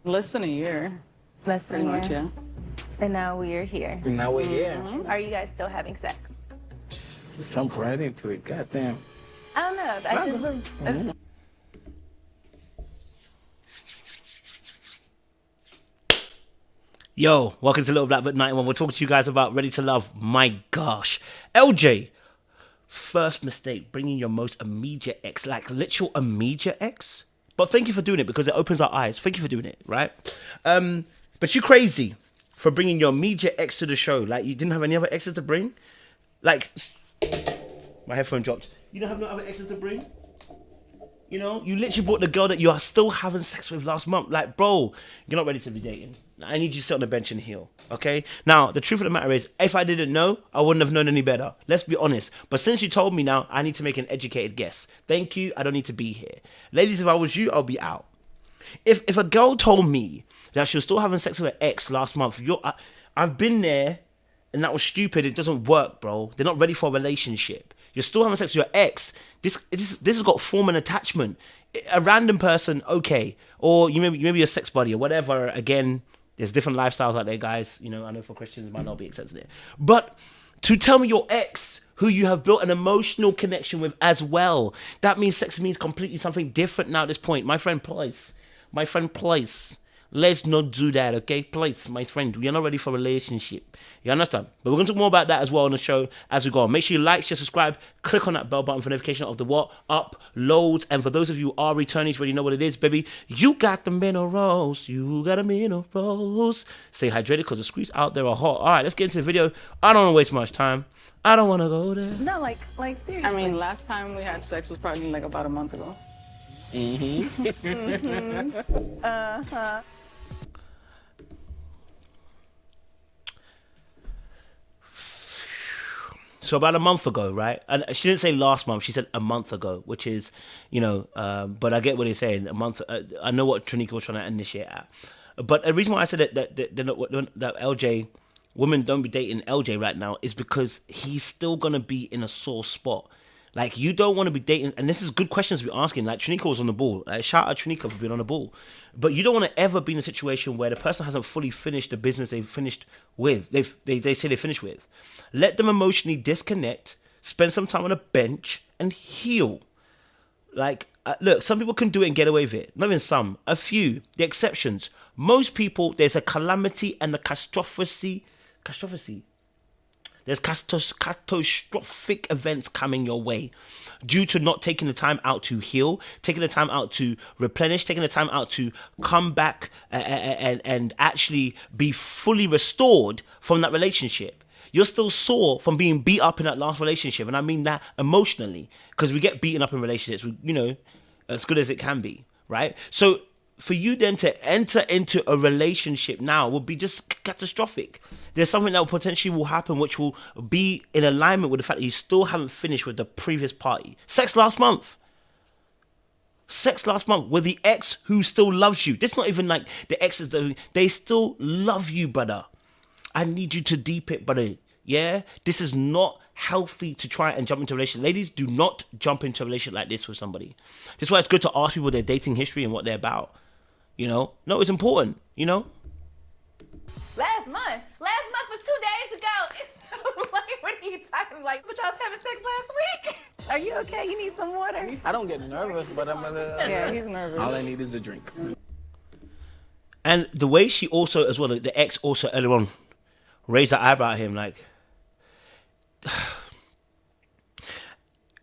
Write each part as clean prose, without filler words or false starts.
Less than a year. Less than Pretty a much, year. yeah. And now we are here. And now we're here. Are you guys still having sex? Jump right into it. Goddamn. I don't know. I just. Yo, welcome to Little Black Book 91. We're talking to you guys about Ready to Love. My gosh. LJ, first mistake, bringing your most immediate ex, like literal immediate ex. But thank you for doing it because it opens our eyes. Thank you for doing it, right? But you crazy for bringing your immediate ex to the show. Like, you didn't have any other exes to bring? Like, my headphone dropped. You don't have no other exes to bring? You know, you literally brought the girl that you are still having sex with last month. Like, bro, you're not ready to be dating. I need you to sit on the bench and heal, okay? Now, the truth of the matter is, if I didn't know, I wouldn't have known any better. Let's be honest. But since you told me now, I need to make an educated guess. Thank you. I don't need to be here. Ladies, if I was you, I'll be out. If a girl told me that she was still having sex with her ex last month, I've been there, and that was stupid. It doesn't work, bro. They're not ready for a relationship. You're still having sex with your ex. This has got form and attachment. A random person, okay, or you maybe a sex buddy or whatever. Again, there's different lifestyles out there, guys. You know, I know for Christians it might not be accepted there. But to tell me your ex, who you have built an emotional connection with as well, that means sex means completely something different now at this point. My friend, please. Let's not do that, okay? Please, my friend, we are not ready for a relationship. You understand? But we're going to talk more about that as well on the show as we go on. Make sure you like, share, subscribe, click on that bell button for notification of the what? Uploads. And for those of you who are returnees, already know what it is, baby. You got the minerals. You got the minerals. Stay hydrated because the streets out there are hot. All right, let's get into the video. I don't want to waste much time. I don't want to go there. No, like seriously. I mean, last time we had sex was probably like about a month ago. So about a month ago, right? And she didn't say last month. She said a month ago, which is, you know, but I get what he's saying. A month. I know what Trinica was trying to initiate at. But the reason why I said that LJ, women don't be dating LJ right now is because he's still going to be in a sore spot. Like, you don't want to be dating, and this is good questions to be asking. Like, Trinica was on the ball. Like, shout out Trinica for being on the ball. But you don't want to ever be in a situation where the person hasn't fully finished the business they've finished with. They say they finished with. Let them emotionally disconnect, spend some time on a bench, and heal. Like, look, some people can do it and get away with it. Not even some. A few. The exceptions. Most people, there's a calamity and a catastrophe. There's catastrophic events coming your way due to not taking the time out to heal, taking the time out to replenish, taking the time out to come back and actually be fully restored from that relationship. You're still sore from being beat up in that last relationship. And I mean that emotionally, because we get beaten up in relationships, you know, as good as it can be, right? So for you then to enter into a relationship now would be just catastrophic. There's something that potentially will happen which will be in alignment with the fact that you still haven't finished with the previous party. Sex last month with the ex who still loves you. This is not even like the exes that they still love you, brother. I need you to deep it, brother. Yeah? This is not healthy to try and jump into a relationship. Ladies, do not jump into a relationship like this with somebody. This is why it's good to ask people their dating history and what they're about. You know? No, it's important, you know? Last month was 2 days ago. It's like, what are you talking like? But y'all was having sex last week. Are you okay? You need some water? I don't get nervous, but I'm Yeah, he's nervous. all I need is a drink. And the way she also, as well, the ex also earlier on raised her eyebrow at him, like,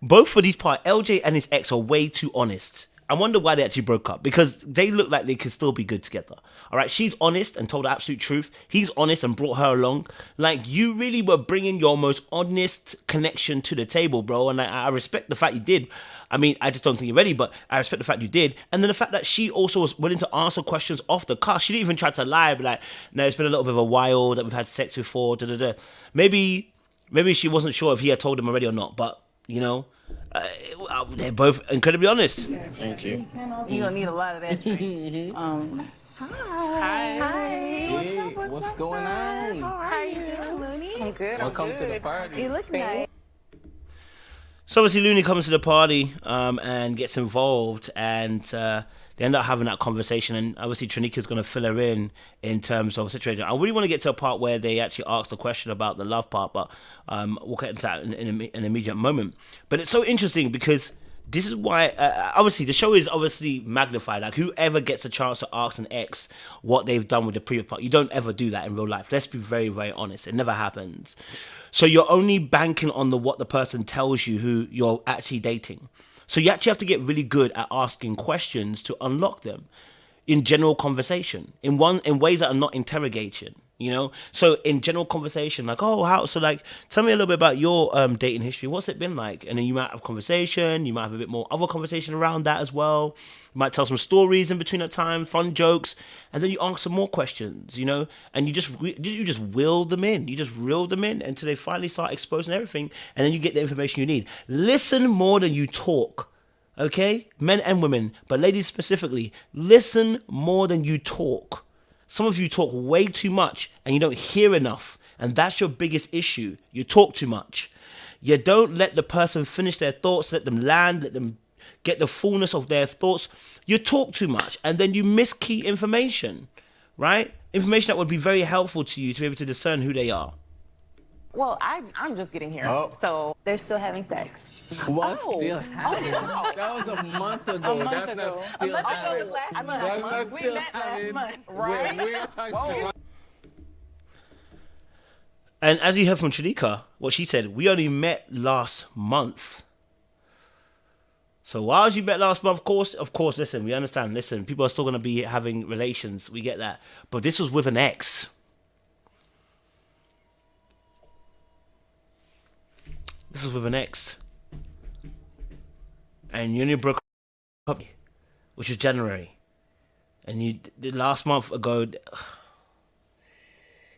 both for these parts, LJ and his ex are way too honest. I wonder why they actually broke up, because they look like they could still be good together. All right, she's honest and told the absolute truth. He's honest and brought her along. Like, you really were bringing your most honest connection to the table, bro. And I respect the fact you did. I mean, I just don't think you're ready, but I respect the fact you did. And then the fact that she also was willing to answer questions off the cuff. She didn't even try to lie, but like, no, it's been a little bit of a while that we've had sex before. Maybe she wasn't sure if he had told him already or not, but, you know, they're both incredibly honest. Thank you. You're gonna need a lot of that drink. Hi. Hey, what's going on? How are you doing, Looney? I'm good. Welcome to the party. You look nice. So obviously Looney comes to the party and gets involved, and they end up having that conversation, and obviously Trinika's going to fill her in terms of a situation. I really want to get to a part where they actually ask the question about the love part, but we'll get into that in an immediate moment. But it's so interesting because this is why, obviously, the show is obviously magnified. Like, whoever gets a chance to ask an ex what they've done with the previous part, you don't ever do that in real life. Let's be very, very honest. It never happens. So you're only banking on what the person tells you who you're actually dating. So you actually have to get really good at asking questions to unlock them in general conversation, in ways that are not interrogation. You know, so in general conversation, like, oh, how? So, like, tell me a little bit about your dating history. What's it been like? And then you might have conversation. You might have a bit more other conversation around that as well. You might tell some stories in between that time, fun jokes, and then you answer more questions. You know, and you just will them in. You just reel them in until they finally start exposing everything, and then you get the information you need. Listen more than you talk. Okay, men and women, but ladies specifically, listen more than you talk. Some of you talk way too much and you don't hear enough. And that's your biggest issue. You talk too much. You don't let the person finish their thoughts, let them land, let them get the fullness of their thoughts. You talk too much and then you miss key information, right? Information that would be very helpful to you to be able to discern who they are. Well, I'm just getting here. Oh. So they're still having sex. What's still happening? That was a month ago. That's not still happening. Last month. That's not We still met last happening. month, right? We're talking about. And as you heard from Trinika, what she said, we only met last month. So while you met last month, of course, listen, we understand. Listen, people are still going to be having relations. We get that. But this was with an ex. This was with an ex. And you only broke up, which was January. And you the last month ago.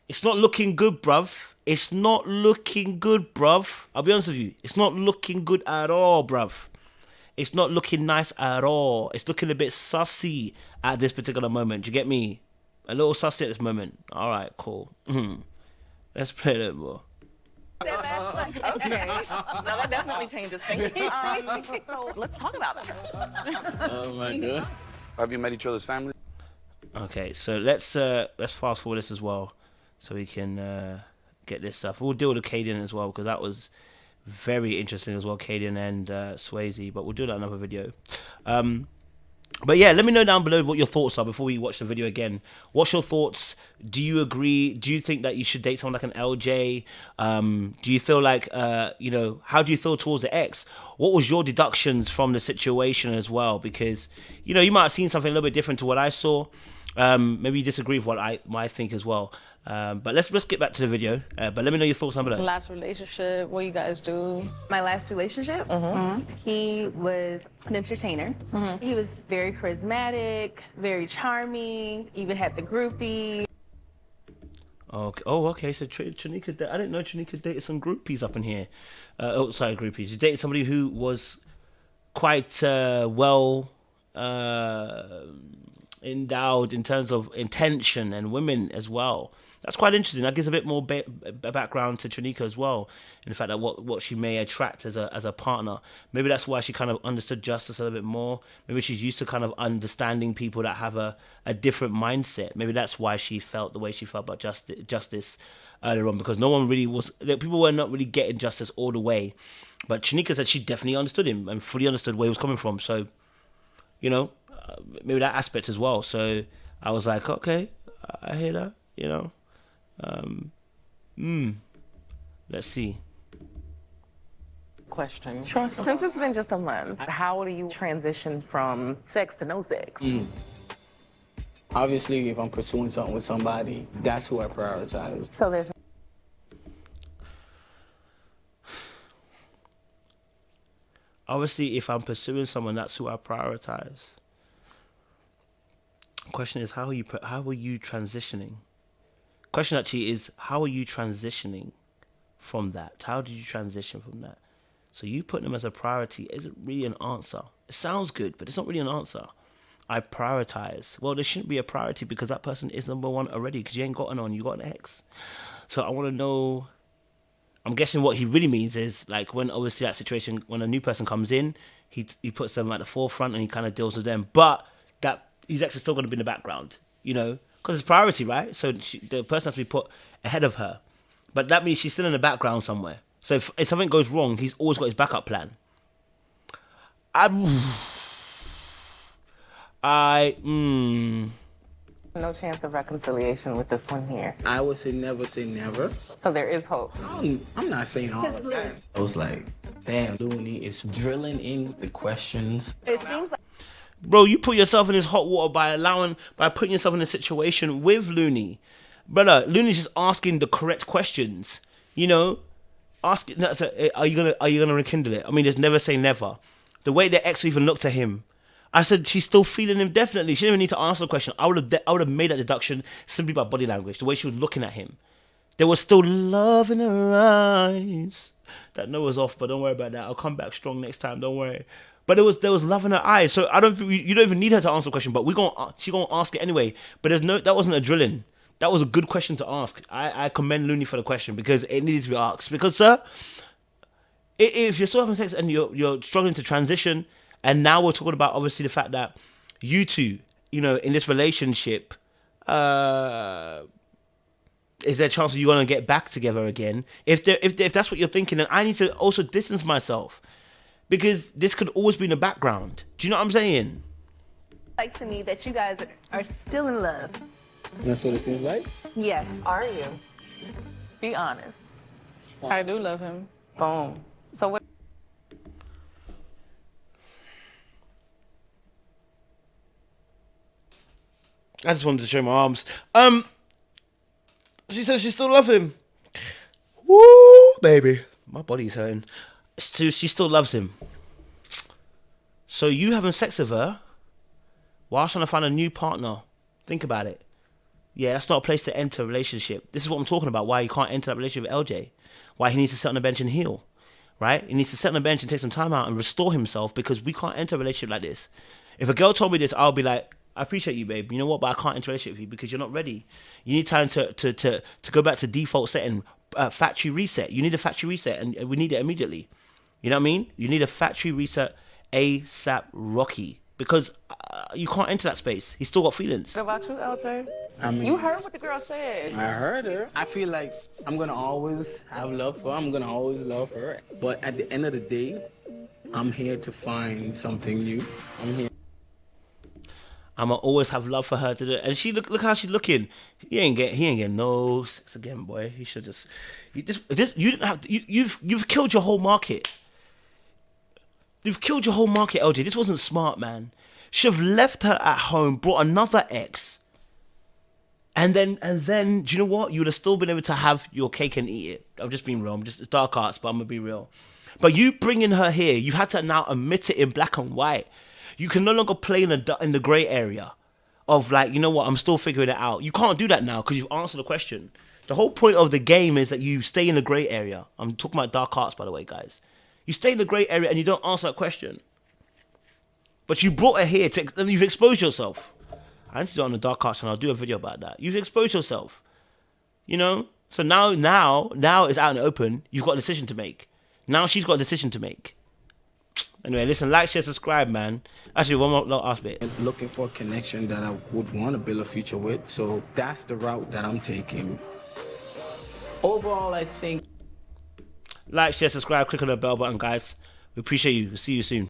It's not looking good, bruv. It's not looking good, bruv. I'll be honest with you. It's not looking good at all, bruv. It's not looking nice at all. It's looking a bit sussy at this particular moment. Do you get me? A little sussy at this moment. All right, cool. Let's play a little more. Okay. No, that definitely changes things. So let's talk about it. Oh my god. Have you met each other's family? Okay, so let's fast forward this as well, so we can get this stuff. We'll deal with Cadian as well because that was very interesting as well, Cadian and Swayze. But we'll do that in another video. But yeah, let me know down below what your thoughts are before we watch the video again. What's your thoughts? Do you agree? Do you think that you should date someone like an LJ? Do you feel like, how do you feel towards the ex? What was your deductions from the situation as well? Because, you might have seen something a little bit different to what I saw. Maybe you disagree with what I think as well. But let's get back to the video. But let me know your thoughts on below. Last relationship, what you guys do? My last relationship, he was an entertainer. He was very charismatic, very charming, even had the groupie. Okay. Oh, okay. So Trinika, I didn't know Trinika dated some groupies up in here. Groupies. You dated somebody who was quite well endowed in terms of intention and women as well. That's quite interesting. That gives a bit more background to Trinika as well, in the fact that what she may attract as a partner. Maybe that's why she kind of understood justice a little bit more. Maybe she's used to kind of understanding people that have a different mindset. Maybe that's why she felt the way she felt about justice earlier on, because no one really was. People were not really getting justice all the way. But Trinika said she definitely understood him and fully understood where he was coming from. So, maybe that aspect as well. So I was like, okay, I hear that, let's see. Question. Sure. Since it's been just a month, how do you transition from sex to no sex? Obviously, if I'm pursuing something with somebody, that's who I prioritize. So there's Obviously, if I'm pursuing someone, that's who I prioritize. Question is, how are you transitioning? Question actually is, how are you transitioning from that? How did you transition from that? So you putting them as a priority isn't really an answer. It sounds good, but it's not really an answer. I prioritize. Well, there shouldn't be a priority because that person is number one already, because you ain't got an on, you got an ex. So I want to know, I'm guessing what he really means is, like, when obviously that situation, when a new person comes in, he puts them at the forefront and he kind of deals with them. But that his ex is still going to be in the background, you know, because it's priority, right? So the person has to be put ahead of her. But that means she's still in the background somewhere. So if something goes wrong, he's always got his backup plan. No chance of reconciliation with this one here. I would say never. So there is hope. I'm not saying all the time. I was like, damn, Looney is drilling in the questions. It seems like Bro, you put yourself in this hot water by putting yourself in a situation with Looney. Brother, Looney's just asking the correct questions. You know, asking, are you gonna rekindle it? I mean, there's never say never. The way the ex even looked at him, I said she's still feeling him. Definitely, she didn't even need to answer the question. I would have made that deduction simply by body language, the way she was looking at him. There was still love in her eyes. That note was off, but don't worry about that. I'll come back strong next time. Don't worry. But there was love in her eyes, so I don't think you don't even need her to answer the question. But she gonna ask it anyway. But that wasn't a drilling. That was a good question to ask. I commend Looney for the question because it needed to be asked. Because sir, if you're still having sex and you're struggling to transition, and now we're talking about obviously the fact that you two, you know, in this relationship, is there a chance that you're gonna get back together again? If that's what you're thinking, then I need to also distance myself. Because this could always be in the background. Do you know what I'm saying? like to me that you guys are still in love. That's what it seems like? Yes. Are you? Be honest. I do love him. Boom. So what? I just wanted to show my arms. She said she still loves him. Woo, baby. My body's hurting. She still loves him. So you having sex with her while trying to find a new partner. Think about it. Yeah, that's not a place to enter a relationship. This is what I'm talking about, why you can't enter that relationship with LJ. Why he needs to sit on the bench and heal. Right? He needs to sit on the bench and take some time out and restore himself, because we can't enter a relationship like this. If a girl told me this, I'll be like, I appreciate you, babe. You know what? But I can't enter a relationship with you because you're not ready. You need time to go back to default setting, factory reset. You need a factory reset, and we need it immediately. You know what I mean? You need a factory reset ASAP Rocky, because you can't enter that space. He's still got feelings. What about you, LJ? I mean, You heard what the girl said. I heard her. I feel like I'm gonna always have love for her. I'm gonna always love her. But at the end of the day, I'm here to find something new. I'm here. I'ma always have love for her to do. And she look how she's looking. He ain't getting no sex again, boy. He should just. You didn't have to, you've killed your whole market. You've killed your whole market, LJ. This wasn't smart, man. Should have left her at home, brought another ex. And then, do you know what? You would have still been able to have your cake and eat it. I'm just being real. It's dark arts, but I'm gonna be real. But you bringing her here, you've had to now admit it in black and white. You can no longer play in the grey area of like, you know what? I'm still figuring it out. You can't do that now because you've answered the question. The whole point of the game is that you stay in the grey area. I'm talking about dark arts, by the way, guys. You stay in the grey area and you don't answer that question. But you brought her here and you've exposed yourself. I need to do it on the dark arts and I'll do a video about that. You've exposed yourself. You know? So now it's out in the open. You've got a decision to make. Now she's got a decision to make. Anyway, listen, like, share, subscribe, man. Actually, one more last bit. Looking for a connection that I would want to build a future with. So that's the route that I'm taking. Overall, I think. Like, share, subscribe, click on the bell button, guys. We appreciate you. We'll see you soon.